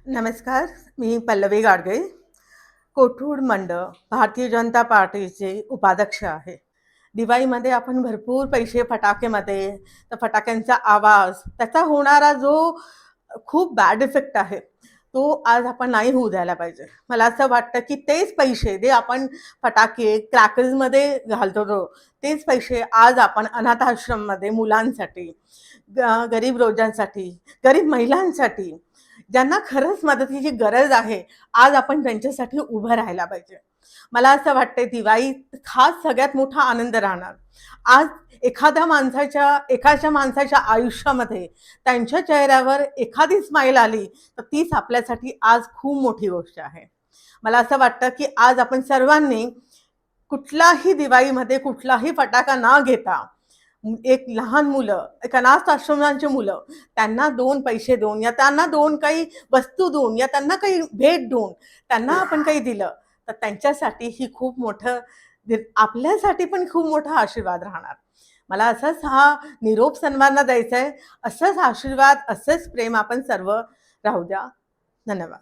नमस्कार. मी पल्लवी गाडगे, कोथरूड मंडळ, भारतीय जनता पार्टीचे उपाध्यक्ष आहे. दिवाळीमध्ये आपण भरपूर पैसे फटाकेमध्ये, तर फटाक्यांचा आवाज, त्याचा होणारा जो खूप बॅड इफेक्ट आहे, तो आज आपण नाही होऊ द्यायला पाहिजे. मला असं वाटतं, की तेच पैसे जे आपण फटाके, क्रॅकर्समध्ये घालतो तेच पैसे आज आपण अनाथ आश्रममध्ये मुलांसाठी, गरीब रोजांसाठी, गरीब महिलांसाठी, ज्यांना खरंच मदतीची गरज आहे, आज आपण त्यांच्यासाठी उभं राहायला पाहिजे. मला असं वाटतंय दिवाळीत हा सगळ्यात मोठा आनंद राहणार. आज एखाद्या माणसाच्या आयुष्यामध्ये त्यांच्या चेहऱ्यावर एखादी स्माईल आली, तर तीच आपल्यासाठी आज खूप मोठी गोष्ट आहे. मला असं वाटतं, की आज आपण सर्वांनी कुठलाही दिवाळीमध्ये कुठलाही फटाका न घेता एक लहान मुलं, एक अनाथ आश्रमांची मुलं, त्यांना 2 पैसे देऊन या त्यांना 2 काही वस्तू देऊन या त्यांना काही भेट देऊन त्यांना आपण काही दिलं, तर त्यांच्यासाठी ही खूप मोठं आपल्यासाठी पण खूप मोठा आशीर्वाद राहणार. मला असाच हा निरोप सर्वांना द्यायचा आहे. असंच आशीर्वाद, असंच प्रेम आपण सर्व राहू द्या. धन्यवाद.